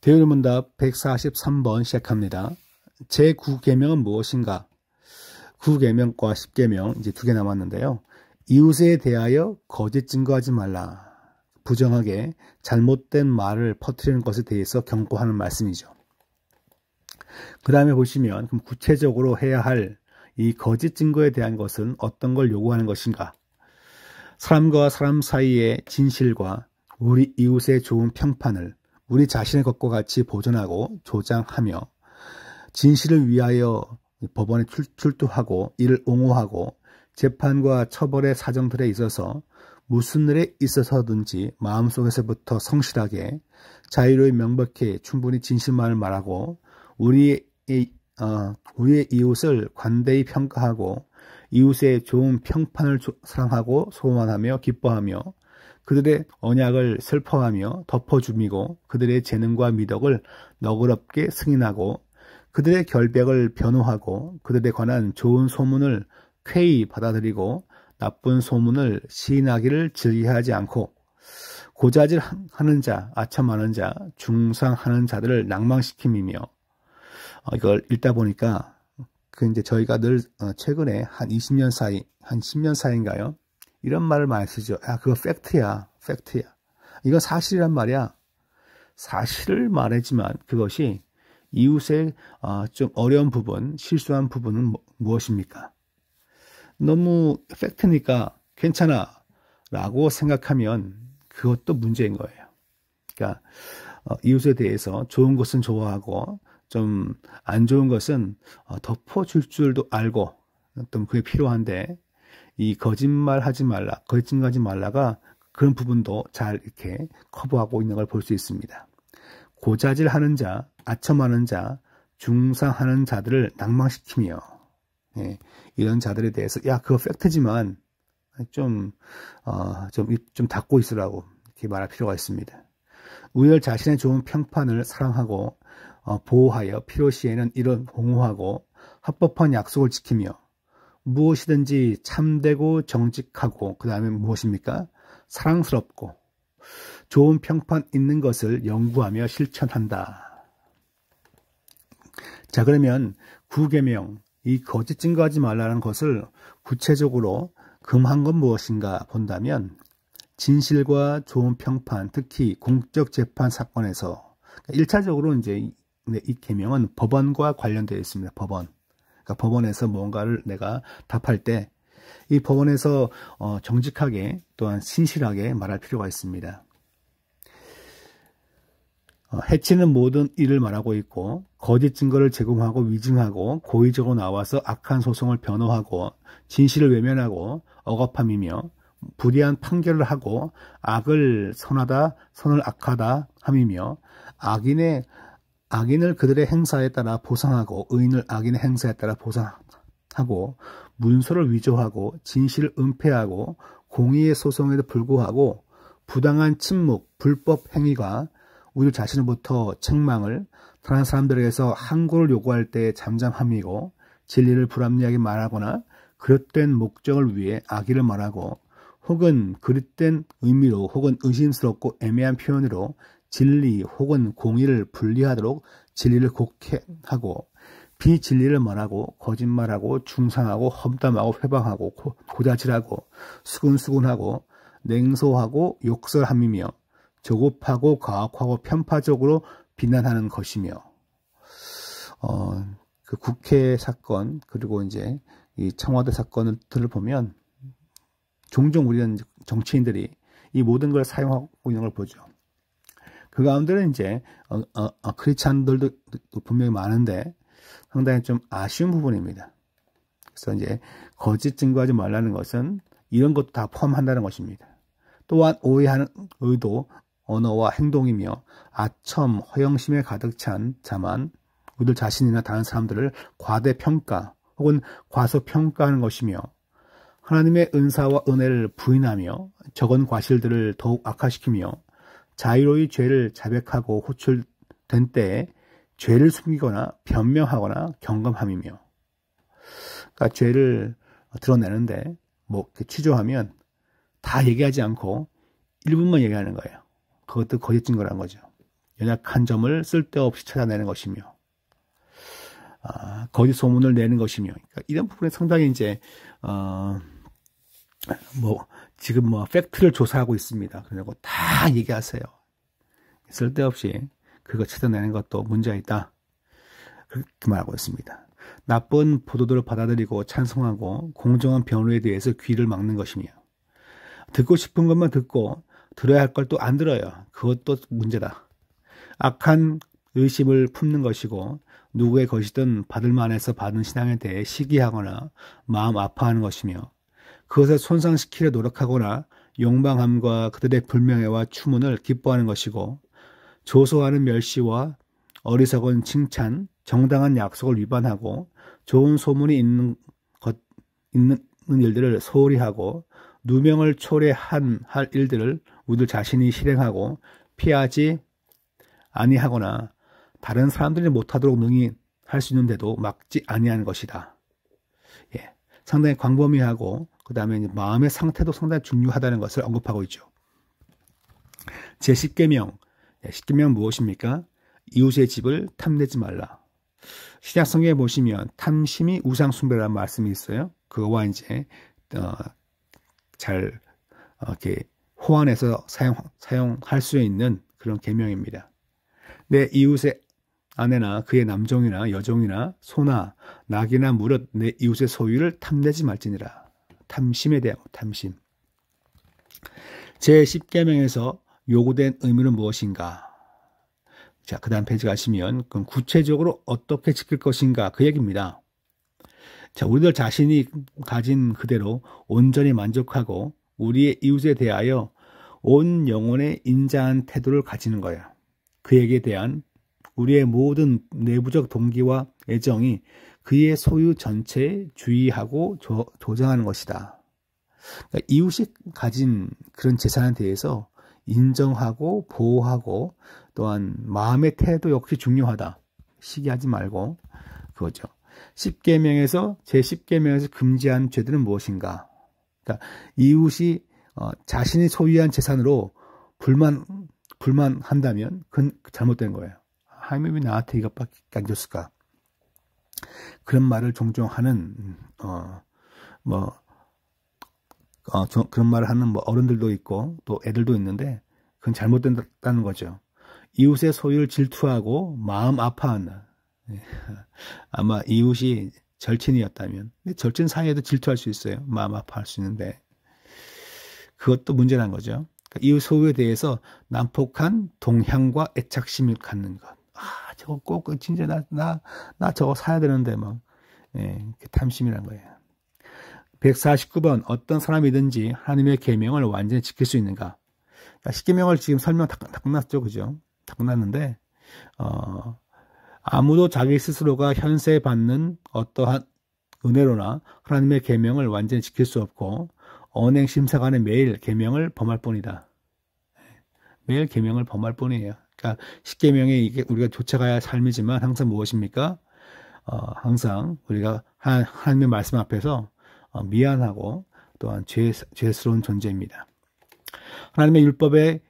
대열문답 143번 시작합니다. 제9계명은 무엇인가? 9계명과 10계명 이제 2개 남았는데요. 이웃에 대하여 거짓 증거하지 말라. 부정하게 잘못된 말을 퍼뜨리는 것에 대해서 경고하는 말씀이죠. 그 다음에 보시면 그럼 구체적으로 해야 할 이 거짓 증거에 대한 것은 어떤 걸 요구하는 것인가? 사람과 사람 사이의 진실과 우리 이웃의 좋은 평판을 우리 자신의 것과 같이 보존하고 조장하며 진실을 위하여 법원에 출두하고 이를 옹호하고 재판과 처벌의 사정들에 있어서 무슨 일에 있어서든지 마음속에서부터 성실하게 자유로이 명백히 충분히 진실만을 말하고 우리의 이웃을 관대히 평가하고 이웃의 좋은 평판을 사랑하고 소원하며 기뻐하며 그들의 언약을 슬퍼하며 덮어주미고 그들의 재능과 미덕을 너그럽게 승인하고 그들의 결백을 변호하고 그들에 관한 좋은 소문을 쾌히 받아들이고 나쁜 소문을 시인하기를 즐겨하지 않고 고자질하는 자, 아첨하는 자, 중상하는 자들을 낭망시킴이며 이걸 읽다 보니까 이제 저희가 늘 최근에 한 20년 사이, 한 10년 사이인가요? 이런 말을 많이 쓰죠. 야, 그거 팩트야. 이건 사실이란 말이야. 사실을 말하지만 그것이 이웃의 좀 어려운 부분, 실수한 부분은 무엇입니까? 너무 팩트니까 괜찮아 라고 생각하면 그것도 문제인 거예요. 그러니까 이웃에 대해서 좋은 것은 좋아하고 좀 안 좋은 것은 덮어줄 줄도 알고 또 그게 필요한데 이 거짓말하지 말라, 거짓말하지 말라가 그런 부분도 잘 이렇게 커버하고 있는 걸 볼 수 있습니다. 고자질하는 자, 아첨하는 자, 중상하는 자들을 낭망시키며 이런 자들에 대해서 야 그거 팩트지만 좀 닫고 있으라고 이렇게 말할 필요가 있습니다. 우리들 자신의 좋은 평판을 사랑하고 보호하여 필요시에는 이런 옹호하고 합법한 약속을 지키며 무엇이든지 참되고 정직하고 그 다음에 무엇입니까? 사랑스럽고 좋은 평판 있는 것을 연구하며 실천한다. 자, 그러면 9계명 이 거짓 증거하지 말라는 것을 구체적으로 금한 건 무엇인가 본다면 진실과 좋은 평판, 특히 공적 재판 사건에서 1차적으로 이제 이 계명은 법원과 관련되어 있습니다. 법원. 그러니까 법원에서 뭔가를 내가 답할 때 이 법원에서 정직하게 또한 신실하게 말할 필요가 있습니다. 해치는 모든 일을 말하고 있고 거짓 증거를 제공하고 위증하고 고의적으로 나와서 악한 소송을 변호하고 진실을 외면하고 억압함이며 불의한 판결을 하고 악을 선하다 선을 악하다 함이며 악인을 그들의 행사에 따라 보상하고 의인을 악인의 행사에 따라 보상하고 문서를 위조하고 진실을 은폐하고 공의의 소송에도 불구하고 부당한 침묵, 불법 행위가 우리 자신으로부터 책망을 다른 사람들에게서 항고를 요구할 때 잠잠함이고 진리를 불합리하게 말하거나 그릇된 목적을 위해 악의를 말하고 혹은 그릇된 의미로 혹은 의심스럽고 애매한 표현으로 진리 혹은 공의를 분리하도록 진리를 곡해하고 비진리를 말하고 거짓말하고 중상하고 험담하고 회방하고 고자질하고 수근수근하고 냉소하고 욕설함이며 조급하고 과학하고 편파적으로 비난하는 것이며 그 국회 사건 그리고 이제 이 청와대 사건들을 보면 종종 우리는 정치인들이 이 모든 걸 사용하고 있는 걸 보죠. 그 가운데는 이제 크리스찬들도 분명히 많은데 상당히 좀 아쉬운 부분입니다. 그래서 이제 거짓 증거하지 말라는 것은 이런 것도 다 포함한다는 것입니다. 또한 오해하는 의도, 언어와 행동이며 아첨, 허영심에 가득 찬 자만 우리들 자신이나 다른 사람들을 과대평가 혹은 과소평가하는 것이며 하나님의 은사와 은혜를 부인하며 적은 과실들을 더욱 악화시키며 자유로이 죄를 자백하고 호출된 때에 죄를 숨기거나 변명하거나 경감함이며 그러니까 죄를 드러내는데 취조하면 다 얘기하지 않고 일부만 얘기하는 거예요. 그것도 거짓 증거라는 거죠. 연약한 점을 쓸데없이 찾아내는 것이며, 거짓 소문을 내는 것이며, 그러니까 이런 부분에 상당히 이제 지금 팩트를 조사하고 있습니다. 그리고 다 얘기하세요. 쓸데없이 그거 찾아내는 것도 문제가 있다. 그렇게 말하고 있습니다. 나쁜 보도들을 받아들이고 찬성하고 공정한 변호에 대해서 귀를 막는 것이며, 듣고 싶은 것만 듣고 들어야 할 걸 또 안 들어요. 그것도 문제다. 악한 의심을 품는 것이고, 누구의 것이든 받을 만해서 받은 신앙에 대해 시기하거나 마음 아파하는 것이며, 그것을 손상시키려 노력하거나 욕망함과 그들의 불명예와 추문을 기뻐하는 것이고, 조소하는 멸시와 어리석은 칭찬, 정당한 약속을 위반하고 좋은 소문이 있는 일들을 소홀히 하고 누명을 초래할 일들을 우리들 자신이 실행하고 피하지 아니하거나 다른 사람들이 못하도록 능히 할 수 있는데도 막지 아니하는 것이다. 예, 상당히 광범위하고 그 다음에 마음의 상태도 상당히 중요하다는 것을 언급하고 있죠. 제10계명, 10계명 무엇입니까? 이웃의 집을 탐내지 말라. 신약성경에 보시면 탐심이 우상숭배라는 말씀이 있어요. 그거와 이제 잘 이렇게 호환해서 사용할 수 있는 그런 계명입니다. 내 이웃의 아내나 그의 남종이나 여종이나 소나 낙이나 무릇 내 이웃의 소유를 탐내지 말지니라. 탐심에 대한 탐심. 제10계명에서 요구된 의무는 무엇인가? 자, 그 다음 페이지 가시면 그럼 구체적으로 어떻게 지킬 것인가 그 얘기입니다. 자, 우리들 자신이 가진 그대로 온전히 만족하고 우리의 이웃에 대하여 온 영혼의 인자한 태도를 가지는 거예요. 그에게 대한 우리의 모든 내부적 동기와 애정이 그의 소유 전체에 주의하고 조정하는 것이다. 그러니까 이웃이 가진 그런 재산에 대해서 인정하고 보호하고 또한 마음의 태도 역시 중요하다. 시기하지 말고 그거죠. 10계명에서 제10계명에서 금지한 죄들은 무엇인가? 그러니까 이웃이 자신이 소유한 재산으로 불만한다면 그건 잘못된 거예요. 하나님이 왜 나한테 이것밖에 안 줬을까? 그런 말을 종종 하는 그런 말을 하는 어른들도 있고 또 애들도 있는데 그건 잘못된다는 거죠. 이웃의 소유를 질투하고 마음 아파한다. 아마 이웃이 절친이었다면 절친 사이에도 질투할 수 있어요. 마음 아파할 수 있는데 그것도 문제라는 거죠. 그러니까 이웃 소유에 대해서 난폭한 동향과 애착심을 갖는 것. 저거 꼭 진짜 나 저거 사야 되는데 탐심이란 거예요. 149번 어떤 사람이든지 하나님의 계명을 완전히 지킬 수 있는가? 10계명을 지금 설명 다 끝났죠, 그죠? 다 끝났는데 아무도 자기 스스로가 현세 받는 어떠한 은혜로나 하나님의 계명을 완전히 지킬 수 없고 언행 심사관의 매일 계명을 범할 뿐이다. 매일 계명을 범할 뿐이에요. 그러니까 10계명이 이게 우리가 쫓아가야 할 삶이지만 항상 무엇입니까? 항상 우리가 하나님의 말씀 앞에서 미안하고 또한 죄스러운 존재입니다. 하나님의 율법의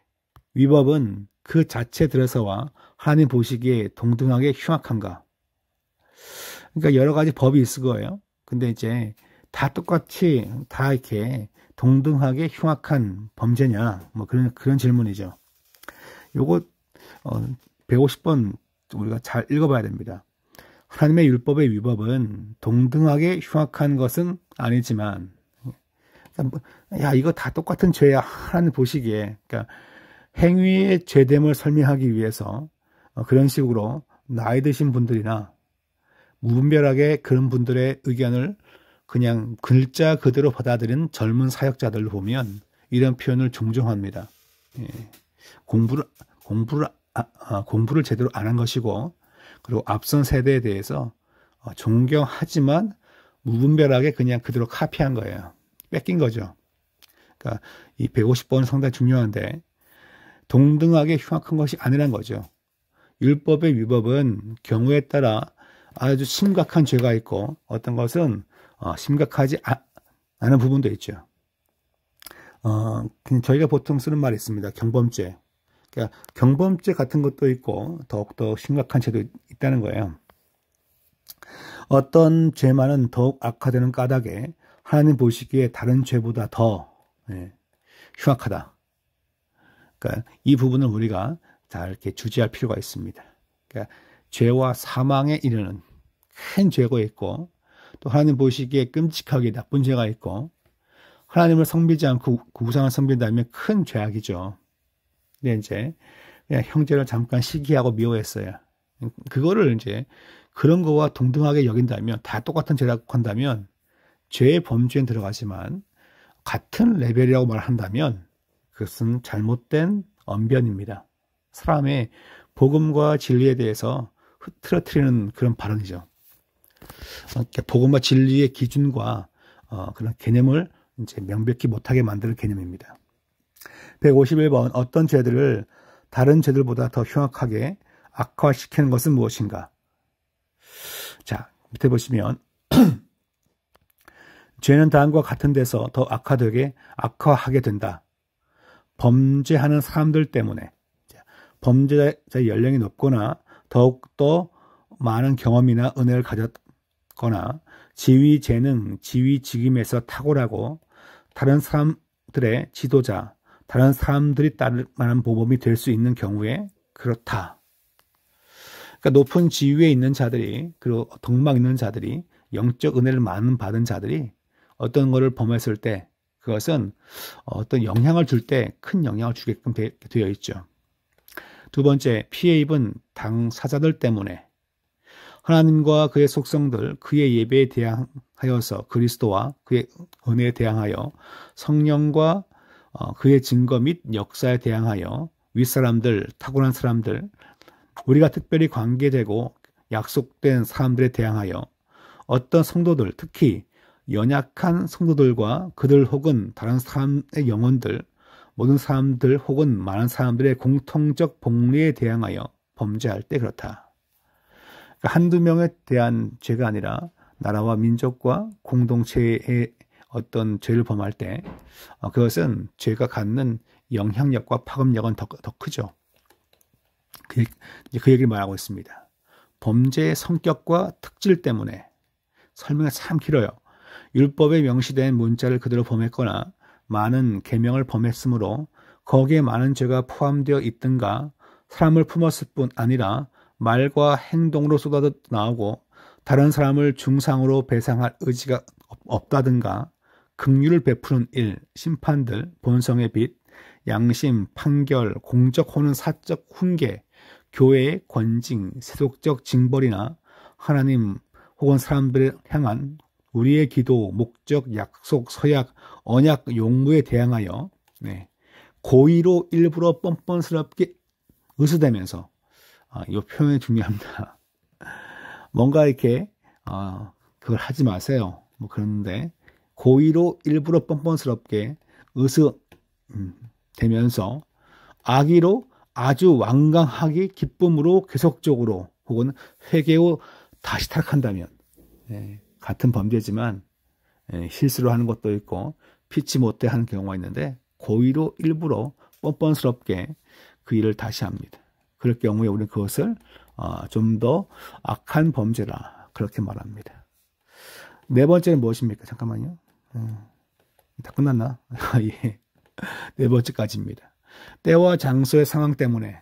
위법은 그 자체 들어서와 하나님 보시기에 동등하게 흉악한가? 그러니까 여러 가지 법이 있을 거예요. 근데 이제 다 똑같이 다 이렇게 동등하게 흉악한 범죄냐? 그런 질문이죠. 요거 150번 우리가 잘 읽어봐야 됩니다. 하나님의 율법의 위법은 동등하게 흉악한 것은 아니지만, 야, 이거 다 똑같은 죄야. 하나님 보시기에. 그러니까 행위의 죄됨을 설명하기 위해서 그런 식으로 나이 드신 분들이나 무분별하게 그런 분들의 의견을 그냥 글자 그대로 받아들인 젊은 사역자들을 보면 이런 표현을 종종 합니다. 공부를 제대로 안 한 것이고, 그리고 앞선 세대에 대해서 존경하지만 무분별하게 그냥 그대로 카피한 거예요. 뺏긴 거죠. 그러니까 이 150번은 상당히 중요한데 동등하게 흉악한 것이 아니란 거죠. 율법의 위법은 경우에 따라 아주 심각한 죄가 있고 어떤 것은 심각하지 않은 부분도 있죠. 저희가 보통 쓰는 말이 있습니다. 경범죄. 그러니까 경범죄 같은 것도 있고 더욱더 심각한 죄도 있다는 거예요. 어떤 죄만은 더욱 악화되는 까닭에 하나님 보시기에 다른 죄보다 더 흉악하다. 그러니까 이 부분을 우리가 잘 이렇게 주지할 필요가 있습니다. 그러니까 죄와 사망에 이르는 큰 죄가 있고 또 하나님 보시기에 끔찍하게 나쁜 죄가 있고 하나님을 섬기지 않고 우상을 섬긴다면 큰 죄악이죠. 근데 이제 그냥 형제를 잠깐 시기하고 미워했어요. 그거를 이제 그런 거와 동등하게 여긴다면 다 똑같은 죄라고 한다면 죄의 범주에 들어가지만 같은 레벨이라고 말한다면 그것은 잘못된 언변입니다. 사람의 복음과 진리에 대해서 흐트러뜨리는 그런 발언이죠. 복음과 진리의 기준과 그런 개념을 이제 명백히 못하게 만드는 개념입니다. 151번 어떤 죄들을 다른 죄들보다 더 흉악하게 악화시키는 것은 무엇인가? 자, 밑에 보시면 죄는 다음과 같은 데서 더 악화하게 된다. 범죄하는 사람들 때문에 범죄자의 연령이 높거나 더욱더 많은 경험이나 은혜를 가졌거나 지위 재능, 지위 직임에서 탁월하고 다른 사람들의 지도자, 다른 사람들이 따를 만한 모범이 될 수 있는 경우에 그렇다. 그러니까 높은 지위에 있는 자들이 그리고 덕망 있는 자들이 영적 은혜를 많은 받은 자들이 어떤 것을 범했을 때 그것은 어떤 영향을 줄 때 큰 영향을 주게끔 되어 있죠. 두 번째, 피해 입은 당사자들 때문에 하나님과 그의 속성들, 그의 예배에 대항하여서 그리스도와 그의 은혜에 대항하여 성령과 그의 증거 및 역사에 대항하여 윗사람들, 탁월한 사람들, 우리가 특별히 관계되고 약속된 사람들에 대항하여 어떤 성도들, 특히 연약한 성도들과 그들 혹은 다른 사람의 영혼들, 모든 사람들 혹은 많은 사람들의 공통적 복리에 대항하여 범죄할 때 그렇다. 그러니까 한두 명에 대한 죄가 아니라 나라와 민족과 공동체의 어떤 죄를 범할 때 그것은 죄가 갖는 영향력과 파급력은 더 크죠. 그 얘기를 말하고 있습니다. 범죄의 성격과 특질 때문에 설명이 참 길어요. 율법에 명시된 문자를 그대로 범했거나 많은 계명을 범했으므로 거기에 많은 죄가 포함되어 있든가 사람을 품었을 뿐 아니라 말과 행동으로 쏟아져 나오고 다른 사람을 중상으로 배상할 의지가 없다든가 긍휼을 베푸는 일, 심판들, 본성의 빛, 양심, 판결, 공적 혹은 사적 훈계, 교회의 권징, 세속적 징벌이나 하나님 혹은 사람들을 향한 우리의 기도, 목적, 약속, 서약, 언약, 용무에 대항하여 고의로 일부러 뻔뻔스럽게 의수대면서 이 표현이 중요합니다. 뭔가 이렇게 그걸 하지 마세요. 뭐 그런데 고의로 일부러 뻔뻔스럽게 의수대면서 악의로 아주 완강하게 기쁨으로 계속적으로 혹은 회개 후 다시 타락한다면 같은 범죄지만 실수로 하는 것도 있고 피치 못해 하는 경우가 있는데 고의로 일부러 뻔뻔스럽게 그 일을 다시 합니다. 그럴 경우에 우리는 그것을 좀 더 악한 범죄라 그렇게 말합니다. 네 번째는 무엇입니까? 잠깐만요. 다 끝났나? 예. 네 번째까지입니다. 때와 장소의 상황 때문에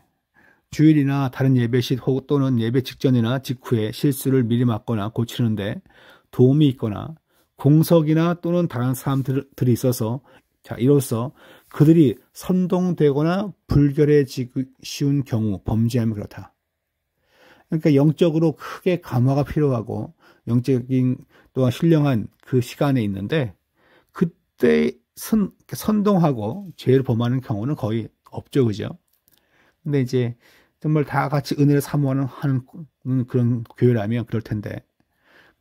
주일이나 다른 예배 시 또는 예배 직전이나 직후에 실수를 미리 막거나 고치는데 도움이 있거나 공석이나 또는 다른 사람들이 있어서 이로써 그들이 선동되거나 불결해지기 쉬운 경우 범죄하면 그렇다. 그러니까 영적으로 크게 감화가 필요하고 영적인 또한 신령한 그 시간에 있는데 그때 선동하고 죄를 범하는 경우는 거의 없죠, 그죠? 근데 이제 정말 다 같이 은혜를 사모하는 그런 교회라면 그럴 텐데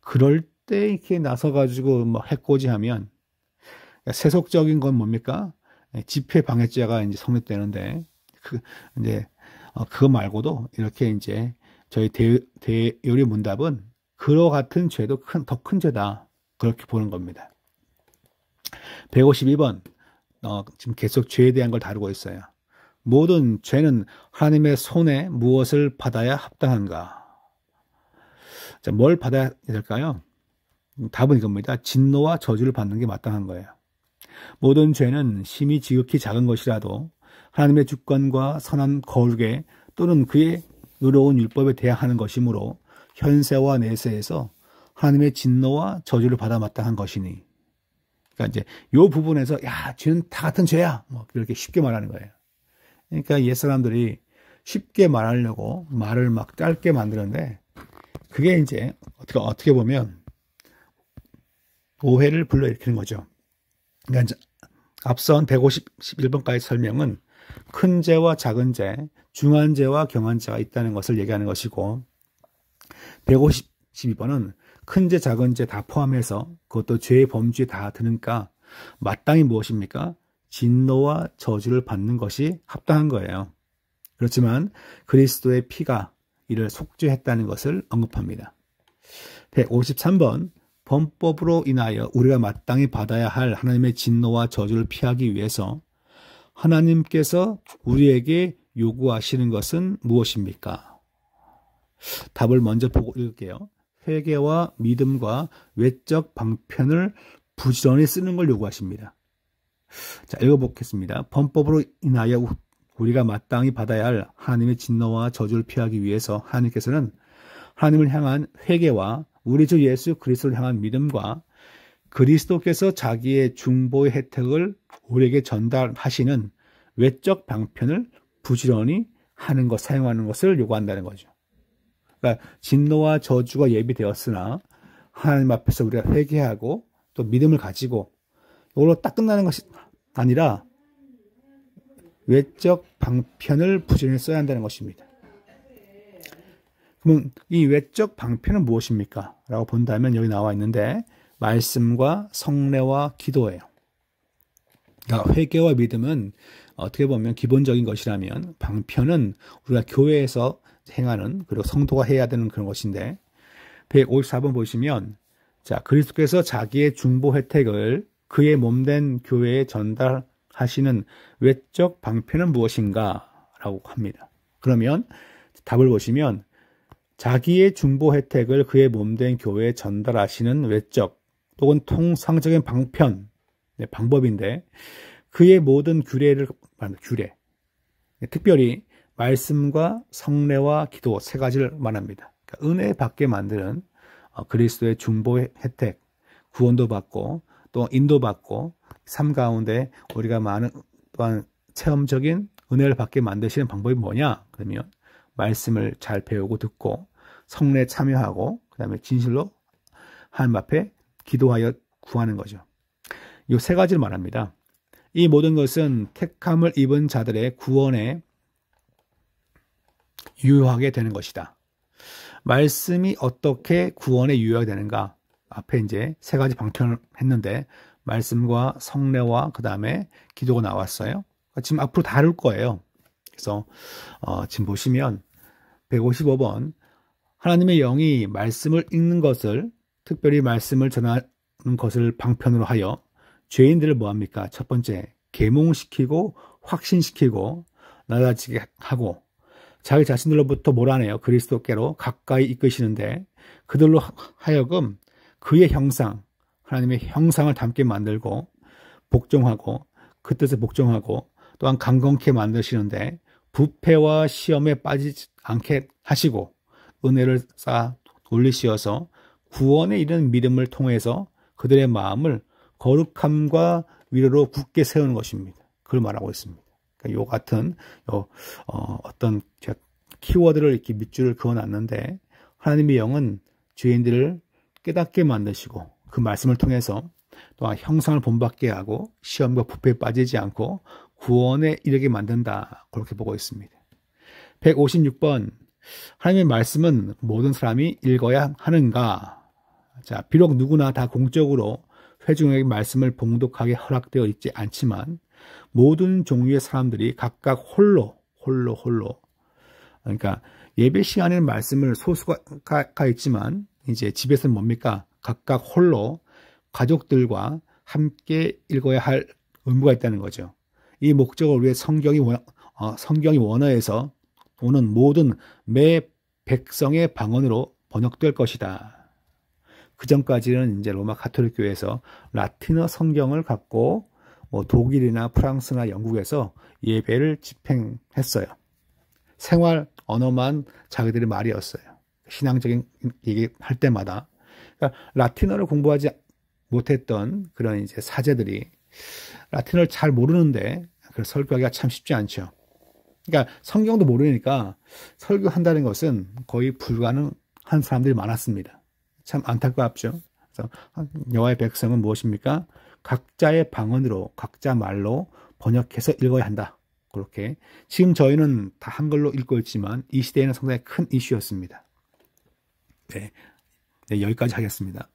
그럴 때 이렇게 나서가지고 뭐 해코지하면 세속적인 건 뭡니까? 집회 방해죄가 이제 성립되는데 그거 말고도 이렇게 이제 저희 대요리 문답은 그와 같은 죄도 더 큰 죄다 그렇게 보는 겁니다. 152번 지금 계속 죄에 대한 걸 다루고 있어요. 모든 죄는 하나님의 손에 무엇을 받아야 합당한가? 자, 뭘 받아야 될까요? 답은 이겁니다. 진노와 저주를 받는 게 마땅한 거예요. 모든 죄는 심히 지극히 작은 것이라도 하나님의 주권과 선한 거룩에 또는 그의 의로운 율법에 대항하는 것이므로 현세와 내세에서 하나님의 진노와 저주를 받아 마땅한 것이니. 그러니까 이제 이 부분에서 야, 죄는 다 같은 죄야. 뭐 그렇게 쉽게 말하는 거예요. 그러니까 옛 사람들이 쉽게 말하려고 말을 막 짧게 만드는데 그게 이제 어떻게 보면 오해를 불러일으키는 거죠. 그러니까 앞선 151번까지 설명은 큰 죄와 작은 죄, 중한 죄와 경한 죄가 있다는 것을 얘기하는 것이고 152번은 큰 죄, 작은 죄 다 포함해서 그것도 죄의 범주에 다 드니까 마땅히 무엇입니까? 진노와 저주를 받는 것이 합당한 거예요. 그렇지만 그리스도의 피가 이를 속죄했다는 것을 언급합니다. 153번 범법으로 인하여 우리가 마땅히 받아야 할 하나님의 진노와 저주를 피하기 위해서 하나님께서 우리에게 요구하시는 것은 무엇입니까? 답을 먼저 보고 읽을게요. 회개와 믿음과 외적 방편을 부지런히 쓰는 걸 요구하십니다. 자, 읽어보겠습니다. 범법으로 인하여 우리가 마땅히 받아야 할 하나님의 진노와 저주를 피하기 위해서 하나님께서는 하나님을 향한 회개와 우리 주 예수 그리스도를 향한 믿음과 그리스도께서 자기의 중보의 혜택을 우리에게 전달하시는 외적 방편을 부지런히 하는 것, 사용하는 것을 요구한다는 거죠. 그러니까 진노와 저주가 예비되었으나 하나님 앞에서 우리가 회개하고 또 믿음을 가지고 이걸로 딱 끝나는 것이 아니라 외적 방편을 부지런히 써야 한다는 것입니다. 그럼 이 외적 방편은 무엇입니까? 라고 본다면 여기 나와 있는데 말씀과 성례와 기도예요. 그러니까 회개와 믿음은 어떻게 보면 기본적인 것이라면 방편은 우리가 교회에서 행하는 그리고 성도가 해야 되는 그런 것인데 154번 보시면 자 그리스도께서 자기의 중보 혜택을 그의 몸된 교회에 전달하시는 외적 방편은 무엇인가? 라고 합니다. 그러면 답을 보시면 자기의 중보 혜택을 그의 몸된 교회에 전달하시는 외적 또는 통상적인 방편, 방법인데 그의 모든 규례를 말합니다. 규례. 특별히 말씀과 성례와 기도 세 가지를 말합니다. 그러니까 은혜 받게 만드는 그리스도의 중보 혜택, 구원도 받고 또 인도받고 삶 가운데 우리가 많은 또한 체험적인 은혜를 받게 만드시는 방법이 뭐냐? 그러면 말씀을 잘 배우고 듣고 성례에 참여하고 그 다음에 진실로 하나님 앞에 기도하여 구하는 거죠. 이 세 가지를 말합니다. 이 모든 것은 택함을 입은 자들의 구원에 유효하게 되는 것이다. 말씀이 어떻게 구원에 유효하게 되는가? 앞에 이제 세 가지 방편을 했는데 말씀과 성례와 그 다음에 기도가 나왔어요. 지금 앞으로 다룰 거예요. 그래서 지금 보시면 155번 하나님의 영이 말씀을 읽는 것을 특별히 말씀을 전하는 것을 방편으로 하여 죄인들을 뭐합니까? 첫 번째 계몽시키고 확신시키고 낮아지게 하고 자기 자신들로부터 몰아내어 그리스도께로 가까이 이끄시는데 그들로 하여금 그의 형상, 하나님의 형상을 닮게 만들고 복종하고 그 뜻에 복종하고 또한 강건케 만드시는데 부패와 시험에 빠지지 않게 하시고 은혜를 쌓아 올리시어서 구원에 이르는 믿음을 통해서 그들의 마음을 거룩함과 위로로 굳게 세우는 것입니다. 그걸 말하고 있습니다. 그러니까 요 같은 어떤 키워드를 이렇게 밑줄을 그어놨는데 하나님의 영은 죄인들을 깨닫게 만드시고 그 말씀을 통해서 또한 형상을 본받게 하고 시험과 부패에 빠지지 않고 구원에 이르게 만든다. 그렇게 보고 있습니다. 156번 하나님의 말씀은 모든 사람이 읽어야 하는가? 자, 비록 누구나 다 공적으로 회중에게 말씀을 봉독하게 허락되어 있지 않지만 모든 종류의 사람들이 각각 홀로 그러니까 예배 시간에는 말씀을 소수가 있지만 이제 집에서는 뭡니까? 각각 홀로 가족들과 함께 읽어야 할 의무가 있다는 거죠. 이 목적을 위해 성경이 성경이 원어에서 오는 모든 매 백성의 방언으로 번역될 것이다. 그 전까지는 이제 로마 가톨릭 교회에서 라틴어 성경을 갖고 독일이나 프랑스나 영국에서 예배를 집행했어요. 생활 언어만 자기들의 말이었어요. 신앙적인 얘기 할 때마다. 그러니까 라틴어를 공부하지 못했던 그런 이제 사제들이 라틴어를 잘 모르는데 그걸 설교하기가 참 쉽지 않죠. 그러니까 성경도 모르니까 설교한다는 것은 거의 불가능한 사람들이 많았습니다. 참 안타깝죠. 그래서 여호와의 백성은 무엇입니까? 각자의 방언으로 각자 말로 번역해서 읽어야 한다. 그렇게 지금 저희는 다 한글로 읽고 있지만 이 시대에는 상당히 큰 이슈였습니다. 네, 여기까지 하겠습니다.